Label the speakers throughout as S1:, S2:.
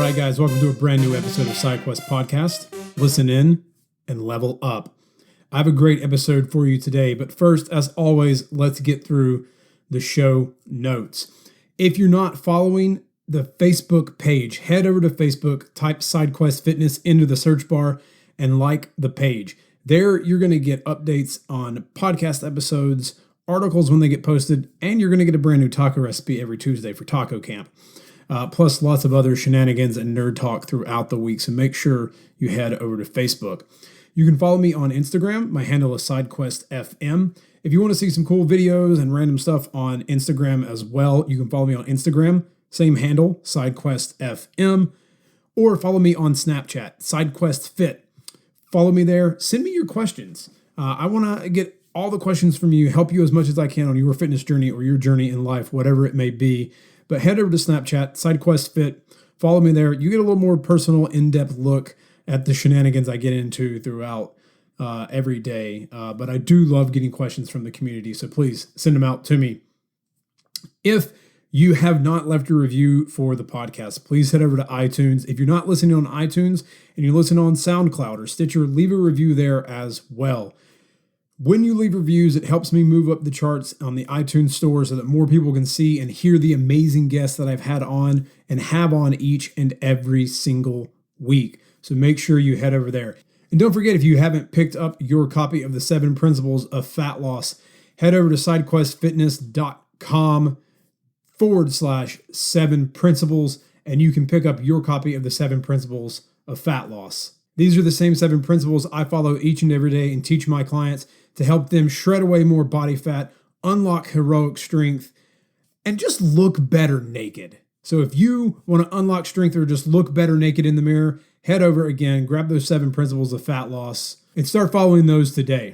S1: right, guys, welcome to a brand new episode of SideQuest Podcast. Listen in and level up. I have a great episode for you today, but first, as always, let's get through the show notes. If you're not following the Facebook page, head over to Facebook, type SideQuest Fitness into the search bar, and like the page. There, you're going to get updates on podcast episodes, articles when they get posted, and you're going to get a brand new taco recipe every Tuesday for taco camp. Plus lots of other shenanigans and nerd talk throughout the week, so make sure you head over to Facebook. You can follow me on Instagram. My handle is SideQuestFM. If you want to see some cool videos and random stuff on Instagram as well, you can follow me on Instagram, same handle, SideQuestFM, or follow me on Snapchat, SideQuestFit. Follow me there. Send me your questions. I want to get all the questions from you, help you as much as I can on your fitness journey or your journey in life, whatever it may be. But head over to Snapchat, SideQuestFit. Follow me there. You get a little more personal, in-depth look at the shenanigans I get into throughout every day. But I do love getting questions from the community, so please send them out to me. If you have not left a review for the podcast, please head over to iTunes. If you're not listening on iTunes and you listen on SoundCloud or Stitcher, leave a review there as well. When you leave reviews, it helps me move up the charts on the iTunes store so that more people can see and hear the amazing guests that I've had on and have on each and every single week. So make sure you head over there. And don't forget, if you haven't picked up your copy of the 7 Principles of Fat Loss, head over to sidequestfitness.com/7 principles, and you can pick up your copy of the 7 Principles of Fat Loss. These are the same 7 principles I follow each and every day and teach my clients to help them shred away more body fat, unlock heroic strength, and just look better naked. So if you want to unlock strength or just look better naked in the mirror, head over again, grab those 7 principles of fat loss, and start following those today.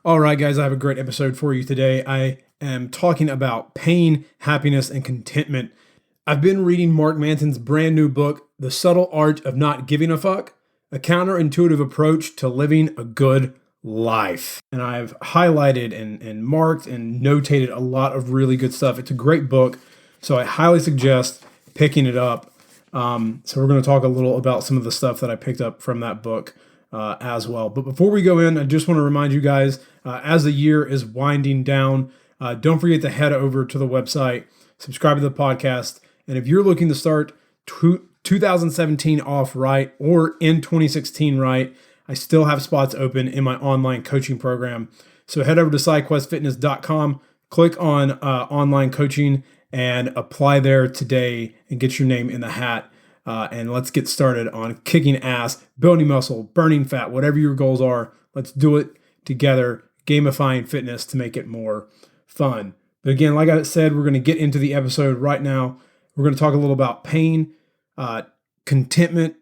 S1: All right, guys, I have a great episode for you today. I am talking about pain, happiness, and contentment. I've been reading Mark Manson's brand new book, The Subtle Art of Not Giving a Fuck, a Counterintuitive Approach to Living a Good Life. And I've highlighted and marked and notated a lot of really good stuff. It's a great book, so I highly suggest picking it up. So we're going to talk a little about some of the stuff that I picked up from that book as well. But before we go in, I just want to remind you guys, as the year is winding down, don't forget to head over to the website, subscribe to the podcast, and if you're looking to start 2017 off right or in 2016 right, I still have spots open in my online coaching program. So head over to sidequestfitness.com, click on online coaching, and apply there today and get your name in the hat. And let's get started on kicking ass, building muscle, burning fat, whatever your goals are. Let's do it together, gamifying fitness to make it more fun. But again, like I said, we're going to get into the episode right now. We're going to talk a little about pain, contentment,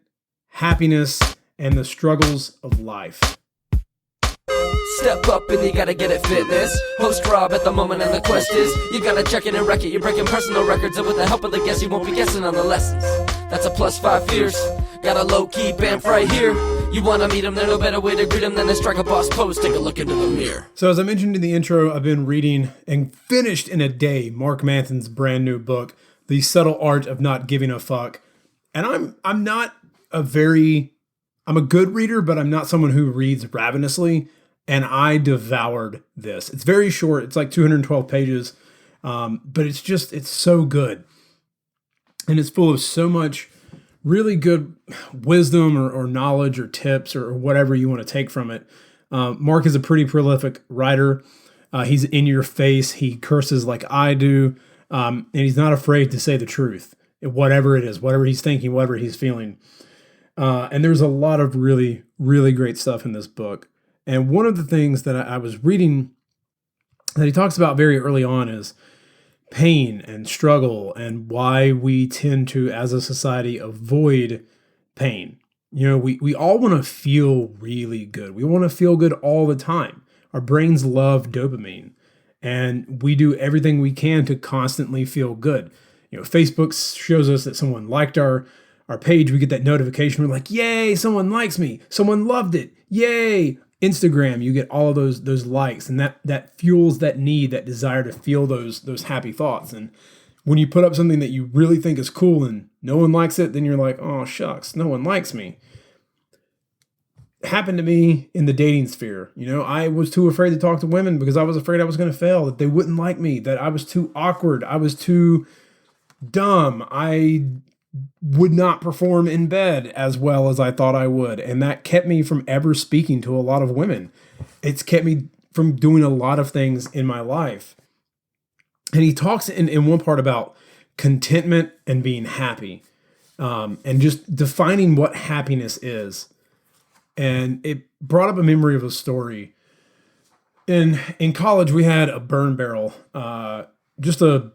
S1: happiness, and the struggles of life.
S2: Step up and you gotta get it fitness. Host Rob at the moment and the quest is you gotta check it and wreck it. You're breaking personal records and with the help of the guests you won't be guessing on the lessons. That's a +5 fierce. Got a low-key bamf right here. You wanna meet him, there's no better way to greet him than to strike a boss pose. Take a look into the mirror.
S1: So as I mentioned in the intro, I've been reading and finished in a day Mark Manson's brand new book, The Subtle Art of Not Giving a Fuck. And I'm a good reader, but I'm not someone who reads ravenously, and I devoured this. It's very short. It's like 212 pages, but it's so good. And it's full of so much really good wisdom or knowledge or tips or whatever you want to take from it. Mark is a pretty prolific writer. He's in your face. He curses like I do, and he's not afraid to say the truth, whatever it is, whatever he's thinking, whatever he's feeling. And there's a lot of really, really great stuff in this book. And one of the things that I was reading that he talks about very early on is pain and struggle and why we tend to, as a society, avoid pain. You know, we all want to feel really good. We want to feel good all the time. Our brains love dopamine, and we do everything we can to constantly feel good. You know, Facebook shows us that someone liked our page. We get that notification. We're like, yay, someone likes me. Someone loved it. Yay. Instagram, you get all of those likes, and that fuels that need, that desire to feel those happy thoughts. And when you put up something that you really think is cool and no one likes it, then you're like, oh, shucks, no one likes me. It happened to me in the dating sphere. I was too afraid to talk to women because I was afraid I was going to fail, that they wouldn't like me, that I was too awkward, I was too dumb. I would not perform in bed as well as I thought I would. And that kept me from ever speaking to a lot of women. It's kept me from doing a lot of things in my life. And he talks in one part about contentment and being happy, and just defining what happiness is. And it brought up a memory of a story. In college, we had a burn barrel, just a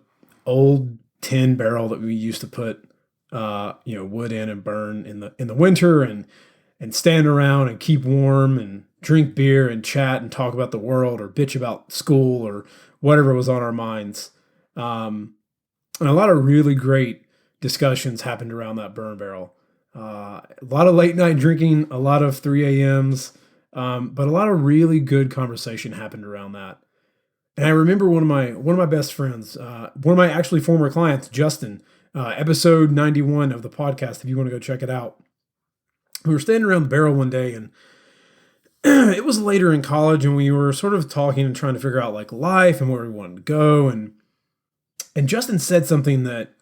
S1: old tin barrel that we used to put wood in and burn in the winter and stand around and keep warm and drink beer and chat and talk about the world or bitch about school or whatever was on our minds. And a lot of really great discussions happened around that burn barrel. A lot of late night drinking, a lot of 3 a.m.s, but a lot of really good conversation happened around that. And I remember one of my best friends, one of my actually former clients, Justin, episode 91 of the podcast, if you want to go check it out. We were standing around the barrel one day, and it was later in college, and we were sort of talking and trying to figure out like life and where we wanted to go. And Justin said something that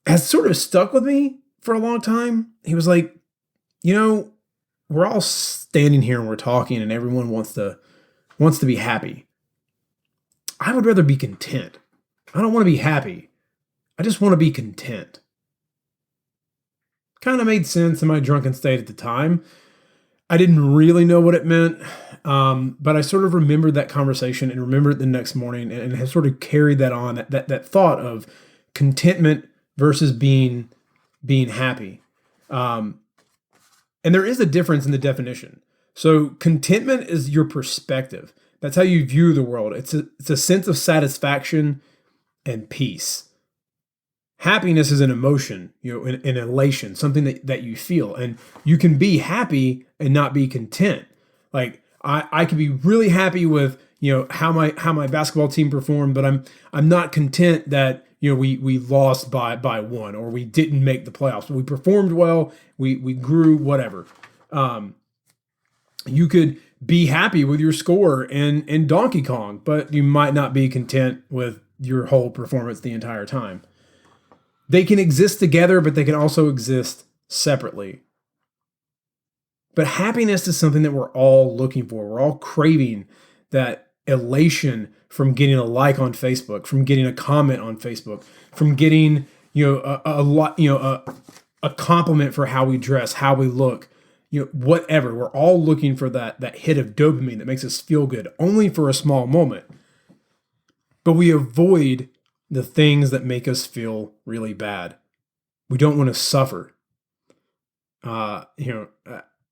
S1: has sort of stuck with me for a long time. He was like, we're all standing here and we're talking and everyone wants to be happy. I would rather be content. I don't want to be happy. I just want to be content. Kind of made sense in my drunken state at the time. I didn't really know what it meant, but I sort of remembered that conversation and remembered it the next morning and have sort of carried that on, that thought of contentment versus being happy. And there is a difference in the definition. So contentment is your perspective. That's how you view the world. It's a sense of satisfaction and peace. Happiness is an emotion, an elation, something that you feel. And you can be happy and not be content. Like I could be really happy with, how my basketball team performed, but I'm not content that, we lost by one, or we didn't make the playoffs. We performed well, we grew, whatever. You could be happy with your score in Donkey Kong, but you might not be content with your whole performance the entire time. They can exist together, but they can also exist separately. But happiness is something that we're all looking for. We're all craving that elation from getting a like on Facebook, from getting a comment on Facebook, from getting a compliment for how we dress, how we look, whatever. We're all looking for that hit of dopamine that makes us feel good, only for a small moment. But we avoid the things that make us feel really bad. We don't want to suffer. When I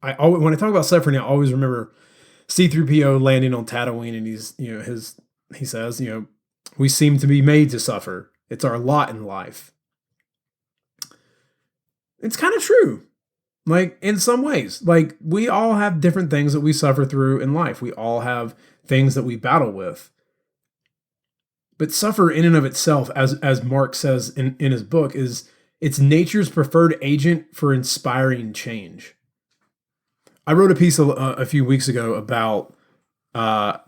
S1: talk about suffering, I always remember C-3PO landing on Tatooine, and he says, we seem to be made to suffer. It's our lot in life. It's kind of true. Like in some ways, like we all have different things that we suffer through in life. We all have things that we battle with. But suffer in and of itself, as Mark says in his book, it's nature's preferred agent for inspiring change. I wrote a piece a few weeks ago about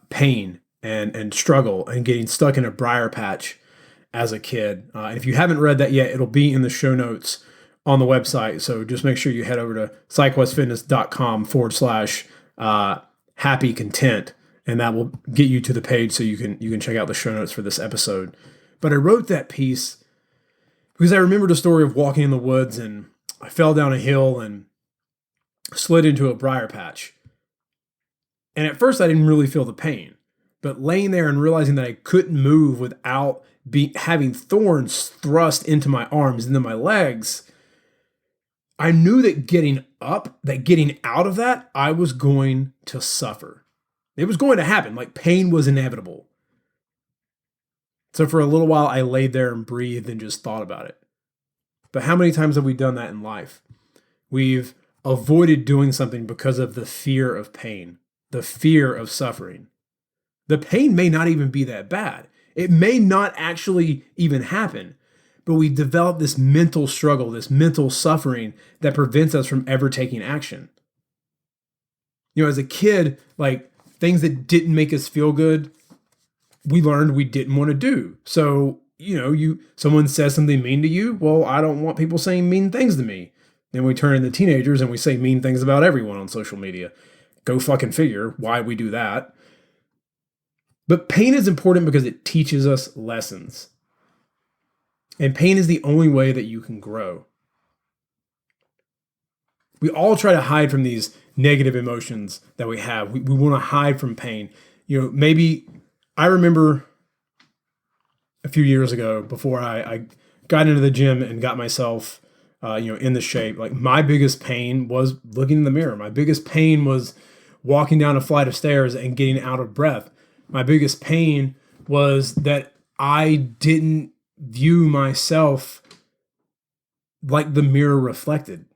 S1: pain and struggle and getting stuck in a briar patch as a kid. And if you haven't read that yet, it'll be in the show notes on the website. So just make sure you head over to psyquestfitness.com/happy content. And that will get you to the page so you can check out the show notes for this episode. But I wrote that piece because I remembered a story of walking in the woods, and I fell down a hill and slid into a briar patch. And at first I didn't really feel the pain, but laying there and realizing that I couldn't move without having thorns thrust into my arms and then my legs, I knew that getting out of that, I was going to suffer. It was going to happen. Like pain was inevitable. So for a little while, I laid there and breathed and just thought about it. But how many times have we done that in life? We've avoided doing something because of the fear of pain, the fear of suffering. The pain may not even be that bad. It may not actually even happen, but we develop this mental struggle, this mental suffering that prevents us from ever taking action. As a kid, like things that didn't make us feel good, we learned we didn't want to do. So, someone says something mean to you. Well, I don't want people saying mean things to me. Then we turn into teenagers and we say mean things about everyone on social media. Go fucking figure why we do that. But pain is important because it teaches us lessons. And pain is the only way that you can grow. We all try to hide from these negative emotions that we have. We want to hide from pain. Maybe I remember a few years ago before I got into the gym and got myself, in the shape. Like my biggest pain was looking in the mirror. My biggest pain was walking down a flight of stairs and getting out of breath. My biggest pain was that I didn't view myself like the mirror reflected.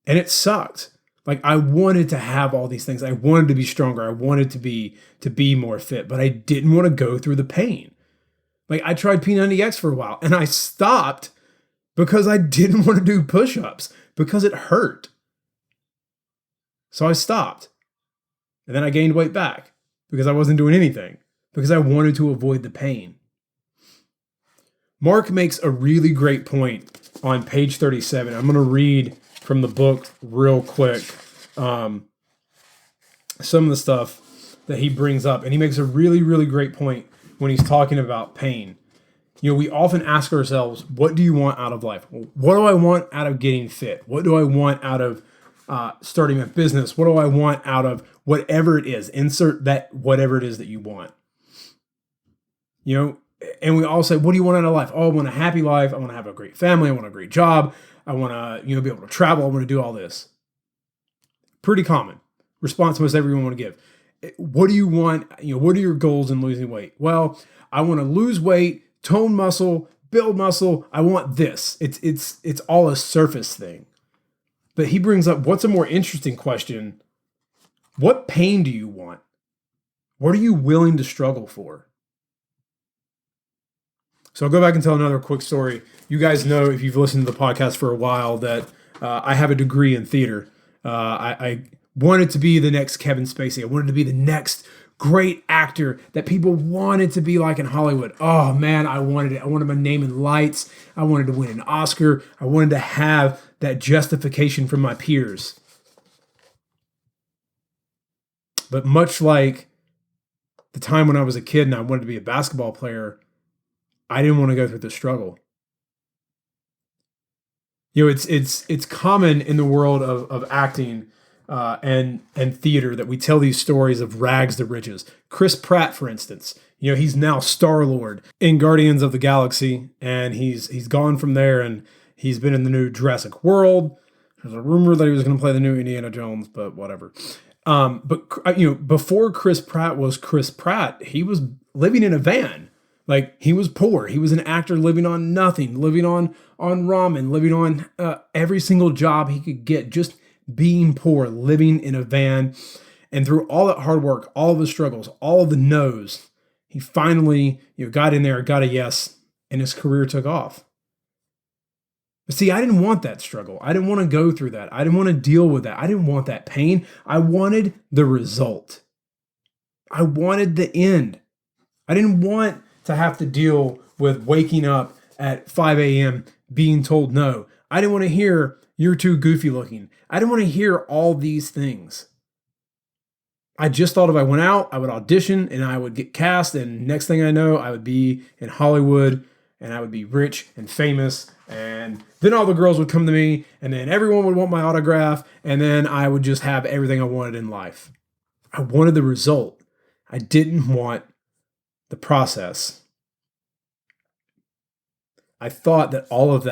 S1: And it sucked. Like I wanted to have all these things. I wanted to be stronger. I wanted to be more fit, but I didn't want to go through the pain. Like I tried P90X for a while and I stopped because I didn't want to do push-ups because it hurt. So I stopped. And then I gained weight back because I wasn't doing anything because I wanted to avoid the pain. Mark makes a really great point on page 37. I'm going to read from the book real quick some of the stuff that he brings up. And he makes a really, really great point when he's talking about pain. We often ask ourselves, what do you want out of life? What do I want out of getting fit? What do I want out of starting a business? What do I want out of whatever it is? Insert that whatever it is that you want. And we all say, what do you want out of life? Oh, I want a happy life. I want to have a great family. I want a great job. I want to, be able to travel. I want to do all this. Pretty common response most everyone want to give. What do you want? What are your goals in losing weight? Well, I want to lose weight, tone muscle, build muscle. I want this. It's all a surface thing. But he brings up, what's a more interesting question? What pain do you want? What are you willing to struggle for? So I'll go back and tell another quick story. You guys know, if you've listened to the podcast for a while, that I have a degree in theater. I wanted to be the next Kevin Spacey. I wanted to be the next great actor that people wanted to be like in Hollywood. Oh man, I wanted it. I wanted my name in lights. I wanted to win an Oscar. I wanted to have that justification from my peers. But much like the time when I was a kid and I wanted to be a basketball player, I didn't want to go through the struggle. It's common in the world of acting and theater that we tell these stories of rags to riches. Chris Pratt, for instance, he's now Star-Lord in Guardians of the Galaxy, and he's gone from there, and he's been in the new Jurassic World. There's a rumor that he was going to play the new Indiana Jones, but whatever. But before Chris Pratt was Chris Pratt, he was living in a van. Like, he was poor. He was an actor living on nothing, living on ramen, living on every single job he could get, just being poor, living in a van. And through all that hard work, all of the struggles, all of the no's, he finally got in there, got a yes, and his career took off. But see, I didn't want that struggle. I didn't want to go through that. I didn't want to deal with that. I didn't want that pain. I wanted the result. I wanted the end. I didn't want to have to deal with waking up at 5 a.m. being told no. I didn't want to hear, you're too goofy looking. I didn't want to hear all these things. I just thought if I went out, I would audition and I would get cast, and next thing I know, I would be in Hollywood and I would be rich and famous, and then all the girls would come to me, and then everyone would want my autograph, and then I would just have everything I wanted in life. I wanted the result. I didn't want the process. I thought that all of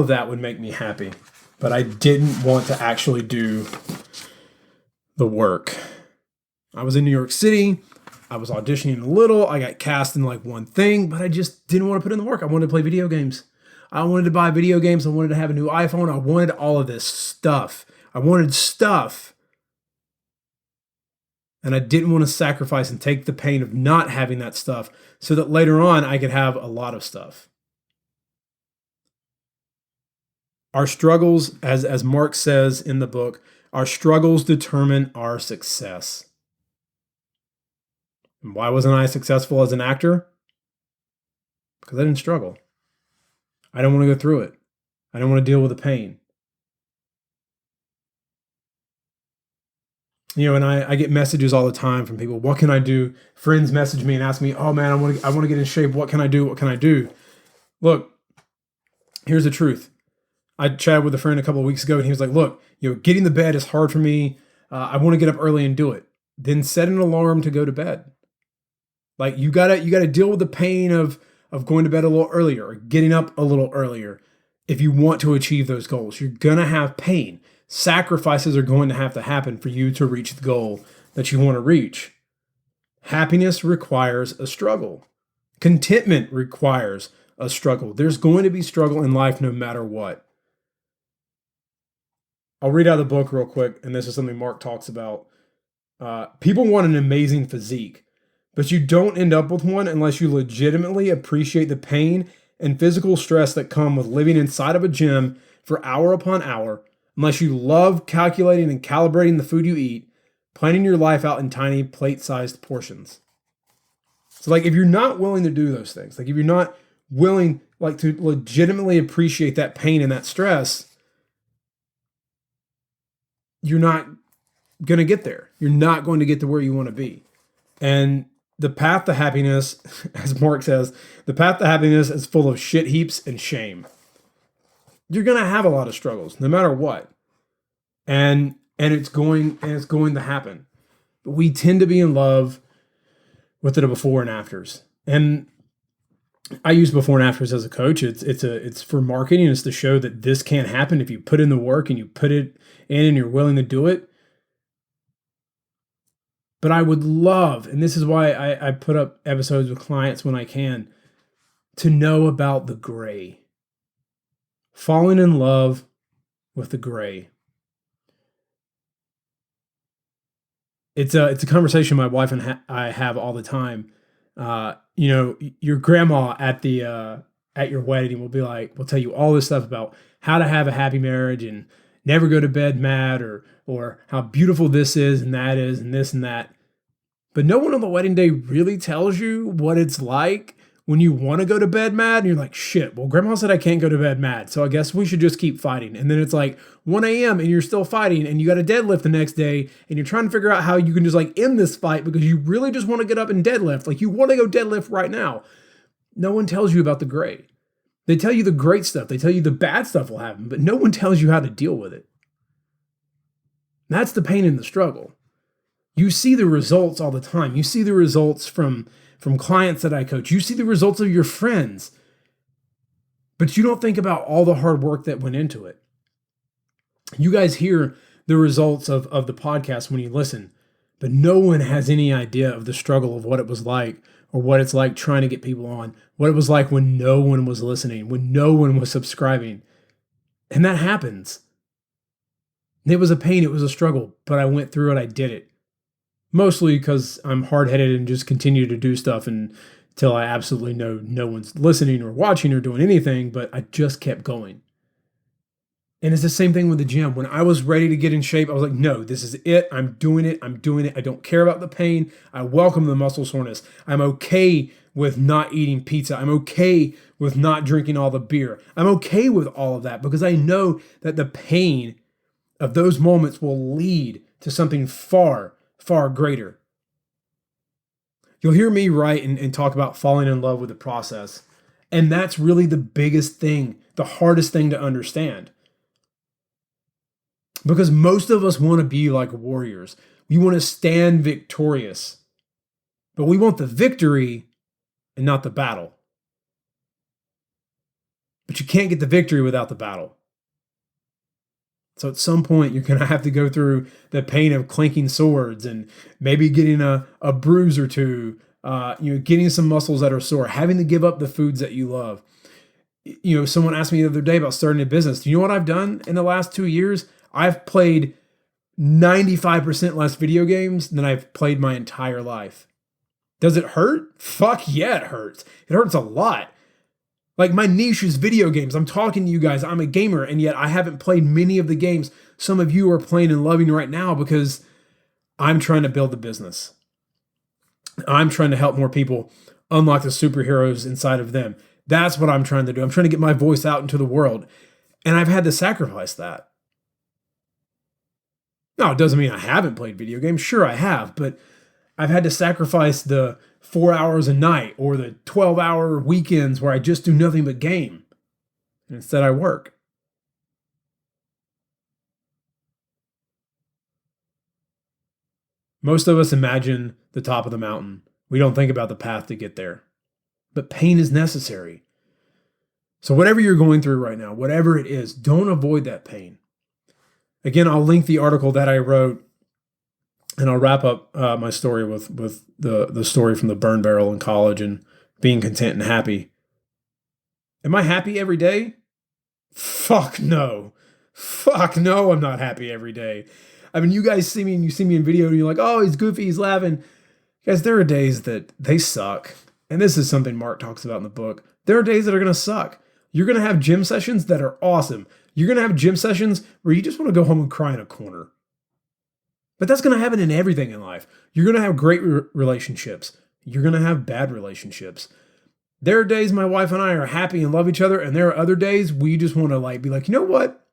S1: that would make me happy, but I didn't want to actually do the work. I was in New York City. I was auditioning a little. I got cast in like one thing, but I just didn't want to put in the work. I wanted to play video games. I wanted to buy video games. I wanted to have a new iPhone. I wanted all of this stuff. I wanted stuff. And I didn't want to sacrifice and take the pain of not having that stuff so that later on I could have a lot of stuff. Our struggles, as Mark says in the book, our struggles determine our success. And why wasn't I successful as an actor? Because I didn't struggle. I don't want to go through it. I don't want to deal with the pain. And I get messages all the time from people. What can I do? Friends message me and ask me, "Oh man, I want to get in shape. What can I do? What can I do?" Look, here's the truth. I chatted with a friend a couple of weeks ago, and he was like, "Look, getting to bed is hard for me. I want to get up early and do it." Then set an alarm to go to bed. Like you gotta deal with the pain of going to bed a little earlier or getting up a little earlier if you want to achieve those goals. You're gonna have pain. Sacrifices are going to have to happen for you to reach the goal that you want to reach. Happiness requires a struggle. Contentment requires a struggle. There's going to be struggle in life no matter what. I'll read out the book real quick, and this is something Mark talks about. People want an amazing physique, but you don't end up with one unless you legitimately appreciate the pain and physical stress that come with living inside of a gym for hour upon hour, unless you love calculating and calibrating the food you eat, planning your life out in tiny plate-sized portions. So if you're not willing to do those things, if you're not willing to legitimately appreciate that pain and that stress, you're not going to get there. You're not going to get to where you want to be. And the path to happiness, as Mark says, the path to happiness is full of shit heaps and shame. You're going to have a lot of struggles, no matter what. And it's going to happen. But we tend to be in love with the before and afters. And I use before and afters as a coach. It's for marketing. It's to show that this can happen if you put in the work and you put it in and you're willing to do it. But I would love, and this is why I put up episodes with clients when I can, to know about the gray. Falling in love with the gray. It's a conversation my wife and I have all the time. Your grandma at your wedding will tell you all this stuff about how to have a happy marriage and never go to bed mad or how beautiful this is and that is and this and that. But no one on the wedding day really tells you what it's like when you want to go to bed mad and you're like, shit, well, grandma said I can't go to bed mad, so I guess we should just keep fighting. And then it's 1 a.m. and you're still fighting and you got a deadlift the next day and you're trying to figure out how you can just end this fight because you really just want to get up and deadlift. You want to go deadlift right now. No one tells you about the gray. They tell you the great stuff. They tell you the bad stuff will happen, but no one tells you how to deal with it. That's the pain and the struggle. You see the results all the time. You see the results from clients that I coach. You see the results of your friends. But you don't think about all the hard work that went into it. You guys hear the results of the podcast when you listen, but no one has any idea of the struggle of what it was like or what it's like trying to get people on, what it was like when no one was listening, when no one was subscribing. And that happens. It was a pain, it was a struggle, but I went through it, I did it. Mostly because I'm hard-headed and just continue to do stuff until I absolutely know no one's listening or watching or doing anything, but I just kept going. And it's the same thing with the gym. When I was ready to get in shape, I was like, no, this is it. I'm doing it. I don't care about the pain. I welcome the muscle soreness. I'm okay with not eating pizza. I'm okay with not drinking all the beer. I'm okay with all of that because I know that the pain of those moments will lead to something far, far greater. You'll hear me write and talk about falling in love with the process. And that's really the biggest thing, the hardest thing to understand. Because most of us want to be like warriors. We want to stand victorious. But we want the victory and not the battle. But you can't get the victory without the battle. So at some point, you're going to have to go through the pain of clinking swords and maybe getting a bruise or two, getting some muscles that are sore, having to give up the foods that you love. Someone asked me the other day about starting a business. Do you know what I've done in the last 2 years? I've played 95% less video games than I've played my entire life. Does it hurt? Fuck yeah, it hurts. It hurts a lot. Like, my niche is video games. I'm talking to you guys. I'm a gamer, and yet I haven't played many of the games some of you are playing and loving right now because I'm trying to build the business. I'm trying to help more people unlock the superheroes inside of them. That's what I'm trying to do. I'm trying to get my voice out into the world, and I've had to sacrifice that. Now, it doesn't mean I haven't played video games. Sure, I have, but I've had to sacrifice the 4 hours a night or the 12-hour weekends where I just do nothing but game. And instead, I work. Most of us imagine the top of the mountain. We don't think about the path to get there. But pain is necessary. So whatever you're going through right now, whatever it is, don't avoid that pain. Again, I'll link the article that I wrote, and I'll wrap up my story with the story from the burn barrel in college and being content and happy. Am I happy every day? Fuck no. Fuck no, I'm not happy every day. I mean, you guys see me and you see me in video and you're like, oh, he's goofy, he's laughing. Guys, there are days that they suck. And this is something Mark talks about in the book. There are days that are going to suck. You're going to have gym sessions that are awesome. You're going to have gym sessions where you just want to go home and cry in a corner. But that's going to happen in everything in life. You're going to have great relationships. You're going to have bad relationships. There are days my wife and I are happy and love each other. And there are other days we just want to be like, you know what?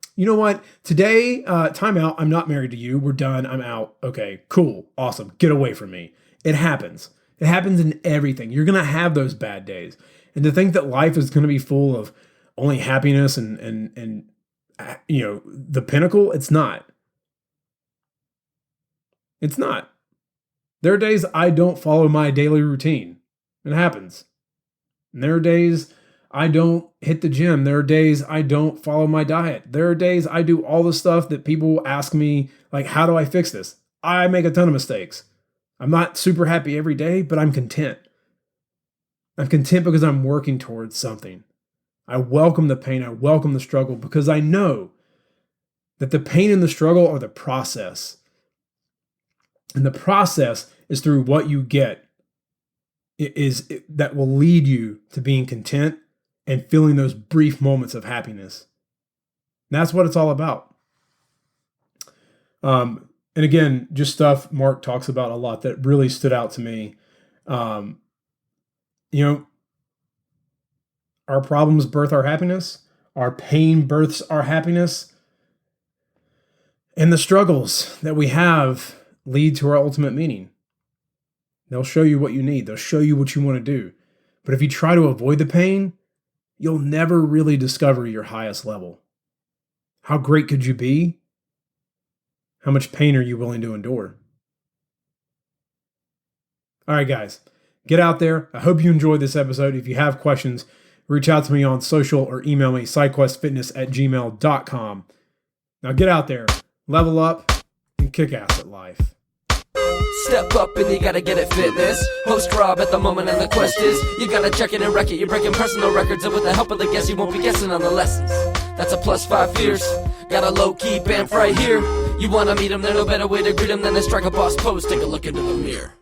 S1: Today, time out. I'm not married to you. We're done. I'm out. Okay, cool. Awesome. Get away from me. It happens. It happens in everything. You're going to have those bad days. And to think that life is going to be full of only happiness and the pinnacle, it's not. It's not. There are days I don't follow my daily routine. It happens. And there are days I don't hit the gym. There are days I don't follow my diet. There are days I do all the stuff that people ask me, like, how do I fix this? I make a ton of mistakes. I'm not super happy every day, but I'm content. I'm content because I'm working towards something. I welcome the pain. I welcome the struggle because I know that the pain and the struggle are the process. And the process is through what you get. That will lead you to being content and feeling those brief moments of happiness. And that's what it's all about. And again, just stuff Mark talks about a lot that really stood out to me. Our problems birth our happiness. Our pain births our happiness. And the struggles that we have lead to our ultimate meaning. They'll show you what you need. They'll show you what you want to do. But if you try to avoid the pain, you'll never really discover your highest level. How great could you be? How much pain are you willing to endure? All right, guys, get out there. I hope you enjoyed this episode. If you have questions, reach out to me on social or email me, sidequestfitness@gmail.com. Now get out there, level up, and kick ass at life.
S2: Step up and you gotta get it fitness. Host Rob at the moment and the quest is you gotta check it and wreck it. You're breaking personal records and with the help of the guests you won't be guessing on the lessons. That's a +5 fierce. Got a low-key band right here. You wanna meet him, there's no better way to greet him than to strike a boss pose. Take a look into the mirror.